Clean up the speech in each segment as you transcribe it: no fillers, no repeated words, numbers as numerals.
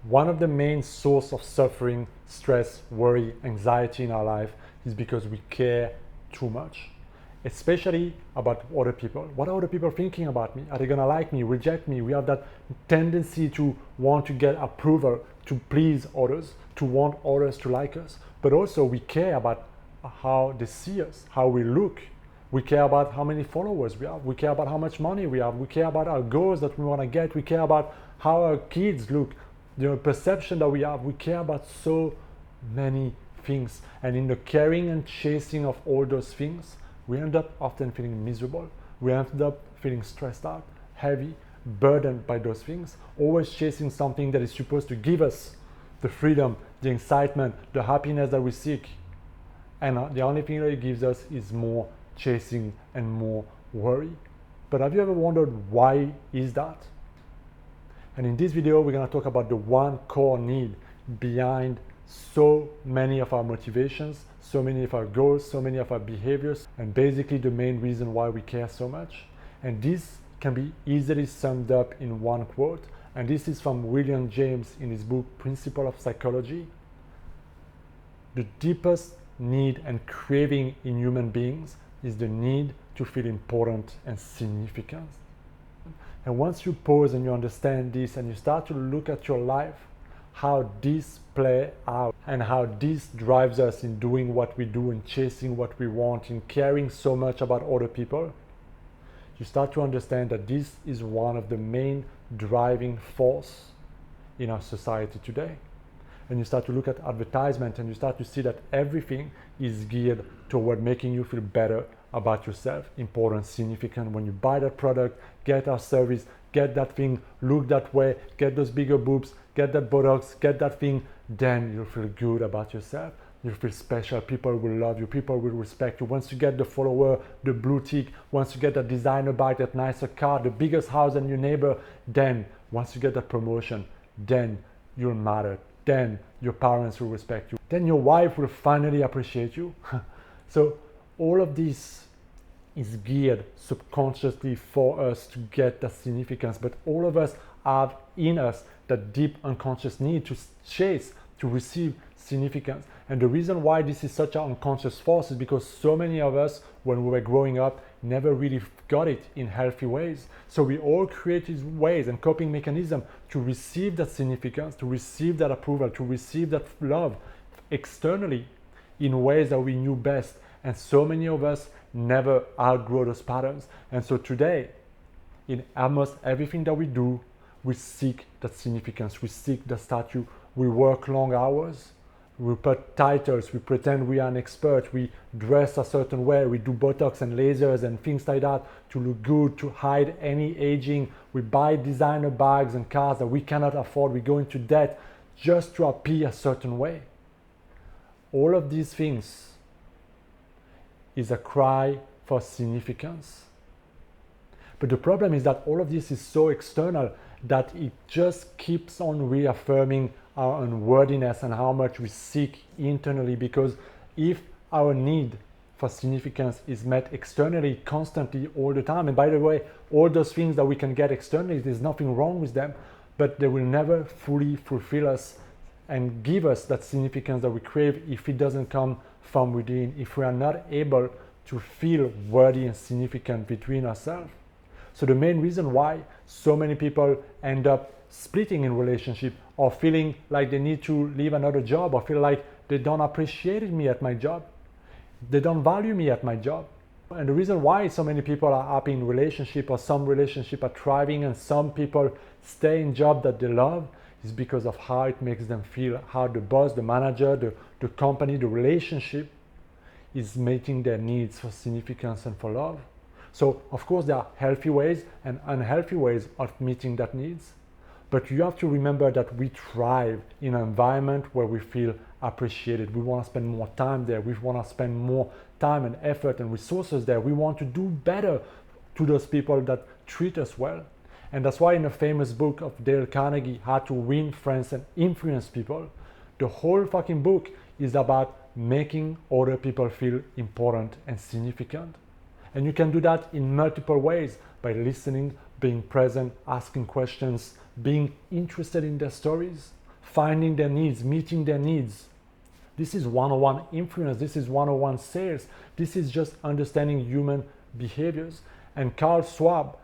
One of the main sources of suffering, stress, worry, anxiety in our life is because we care too much, especially about other people. What are other people thinking about me? Are they gonna like me, reject me? We have that tendency to want to get approval, to please others, to want others to like us. But also we care about how they see us, how we look. We care about how many followers we have. We care about how much money we have. We care about our goals that we want to get. We care about how our kids look, the perception that we have. We care about so many things. And in the caring and chasing of all those things, we end up often feeling miserable. We end up feeling stressed out, heavy, burdened by those things, always chasing something that is supposed to give us the freedom, the excitement, the happiness that we seek. And the only thing that it gives us is more chasing and more worry. But have you ever wondered why is that? And in this video, we're going to talk about the one core need behind so many of our motivations, so many of our goals, so many of our behaviors, and basically the main reason why we care so much. And this can be easily summed up in one quote. And this is from William James in his book, Principle of Psychology. The deepest need and craving in human beings is the need to feel important and significant. And once you pause and you understand this and you start to look at your life, how this play out and how this drives us in doing what we do, in chasing what we want, in caring so much about other people, you start to understand that this is one of the main driving force in our society today. And you start to look at advertisement and you start to see that everything is geared toward making you feel better about yourself, important, significant. When you buy that product, get our service, get that thing, look that way, get those bigger boobs, get that Botox, get that thing, then you'll feel good about yourself. You'll feel special. People will love you. People will respect you. Once you get the follower, the blue tick, once you get that designer bike, that nicer car, the biggest house than your neighbor, then once you get that promotion, then you'll matter. Then your parents will respect you. Then your wife will finally appreciate you. So all of this is geared subconsciously for us to get that significance, but all of us have in us that deep unconscious need to chase, to receive significance. And the reason why this is such an unconscious force is because so many of us, when we were growing up, never really got it in healthy ways. So we all created ways and coping mechanisms to receive that significance, to receive that approval, to receive that love externally in ways that we knew best. And so many of us never outgrow those patterns. And so today, in almost everything that we do, we seek that significance, we seek the statue, we work long hours, we put titles, we pretend we are an expert, we dress a certain way, we do Botox and lasers and things like that to look good, to hide any aging. We buy designer bags and cars that we cannot afford. We go into debt just to appear a certain way. All of these things is a cry for significance. But the problem is that all of this is so external that it just keeps on reaffirming our unworthiness and how much we seek internally, because if our need for significance is met externally constantly all the time, and by the way, all those things that we can get externally, there's nothing wrong with them, but they will never fully fulfill us and give us that significance that we crave if it doesn't come from within, if we are not able to feel worthy and significant between ourselves. So the main reason why so many people end up splitting in relationship or feeling like they need to leave another job or feel like they don't appreciate me at my job, they don't value me at my job. And the reason why so many people are happy in relationship or some relationship are thriving and some people stay in job that they love is because of how it makes them feel, how the boss, the manager, the company, the relationship is meeting their needs for significance and for love. So of course there are healthy ways and unhealthy ways of meeting that needs. But you have to remember that we thrive in an environment where we feel appreciated. We want to spend more time there. We want to spend more time and effort and resources there. We want to do better to those people that treat us well. And that's why in a famous book of Dale Carnegie, How to Win Friends and Influence People, the whole fucking book is about making other people feel important and significant. And you can do that in multiple ways, by listening, being present, asking questions, being interested in their stories, finding their needs, meeting their needs. This is 101 influence. This is 101 sales. This is just understanding human behaviors. And Carl Schwab,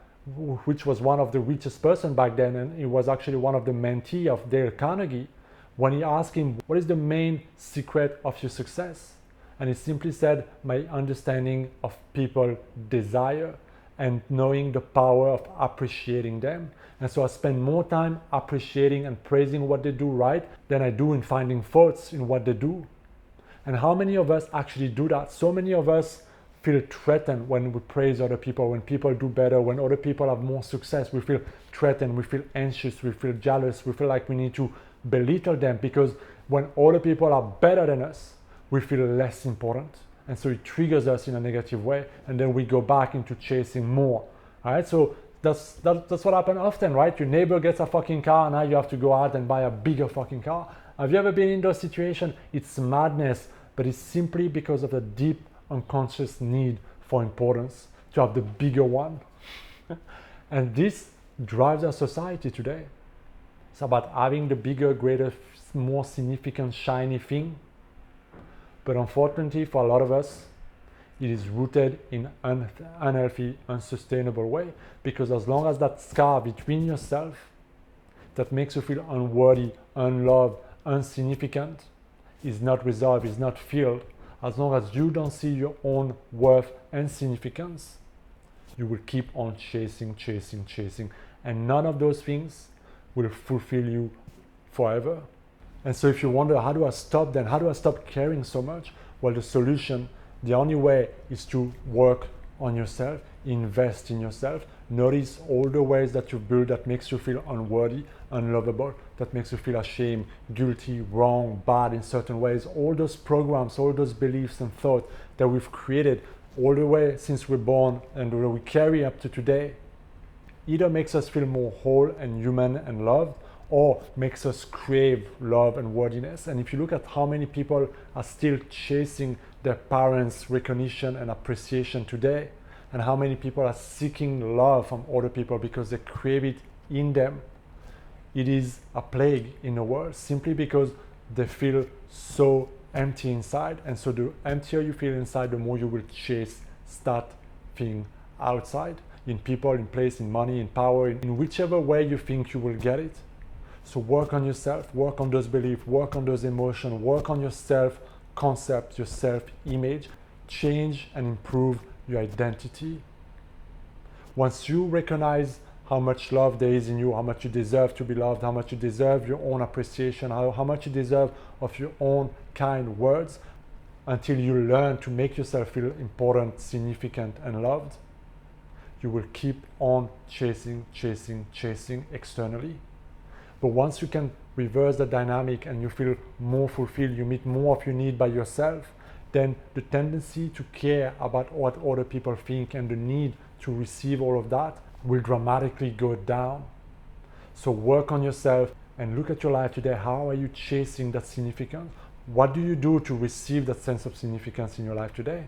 which was one of the richest person back then, and he was actually one of the mentee of Dale Carnegie, when he asked him, what is the main secret of your success? And he simply said, my understanding of people desire and knowing the power of appreciating them. And so I spend more time appreciating and praising what they do right than I do in finding faults in what they do. And how many of us actually do that? So many of us feel threatened when we praise other people, when people do better, when other people have more success. We feel threatened, we feel anxious, we feel jealous, we feel like we need to belittle them, because when other people are better than us, we feel less important. And so it triggers us in a negative way, and then we go back into chasing more. All right, so that's what happens often, right? Your neighbor gets a fucking car, now you have to go out and buy a bigger fucking car. Have you ever been in those situations? It's madness, but it's simply because of the deep unconscious need for importance, to have the bigger one. And this drives our society today. It's about having the bigger, greater, more significant, shiny thing. But unfortunately for a lot of us, it is rooted in unhealthy, unsustainable way. Because as long as that scar between yourself that makes you feel unworthy, unloved, insignificant is not resolved, is not filled, as long as you don't see your own worth and significance, you will keep on chasing, chasing, chasing. And none of those things will fulfill you forever. And so if you wonder, how do I stop then? How do I stop caring so much? Well, the solution, the only way is to work on yourself, invest in yourself. Notice all the ways that you build that makes you feel unworthy, unlovable, that makes you feel ashamed, guilty, wrong, bad in certain ways. All those programs, all those beliefs and thoughts that we've created all the way since we're born and we carry up to today, either makes us feel more whole and human and loved, or makes us crave love and worthiness. And if you look at how many people are still chasing their parents' recognition and appreciation today, and how many people are seeking love from other people because they crave it in them, it is a plague in the world, simply because they feel so empty inside. And so the emptier you feel inside, the more you will chase that thing outside, in people, in place, in money, in power, in whichever way you think you will get it. So work on yourself, work on those beliefs, work on those emotions, work on your self-concept, your self-image. Change and improve your identity. Once you recognize how much love there is in you, how much you deserve to be loved, how much you deserve your own appreciation, how much you deserve of your own kind words, until you learn to make yourself feel important, significant, and loved, you will keep on chasing, chasing, chasing externally. But once you can reverse the dynamic and you feel more fulfilled, you meet more of your need by yourself, then the tendency to care about what other people think and the need to receive all of that will dramatically go down. So work on yourself and look at your life today. How are you chasing that significance? What do you do to receive that sense of significance in your life today?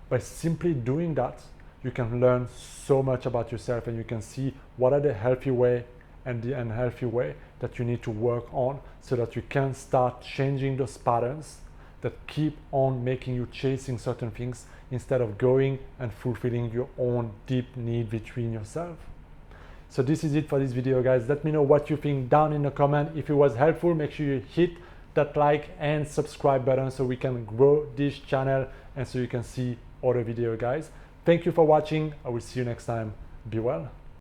By simply doing that, you can learn so much about yourself, and you can see what are the healthy way and the unhealthy way that you need to work on, so that you can start changing those patterns that keep on making you chasing certain things instead of going and fulfilling your own deep need between yourself. So this is it for this video, guys. Let me know what you think down in the comment. If it was helpful, make sure you hit that like and subscribe button so we can grow this channel and so you can see other videos, guys. Thank you for watching. I will see you next time. Be well.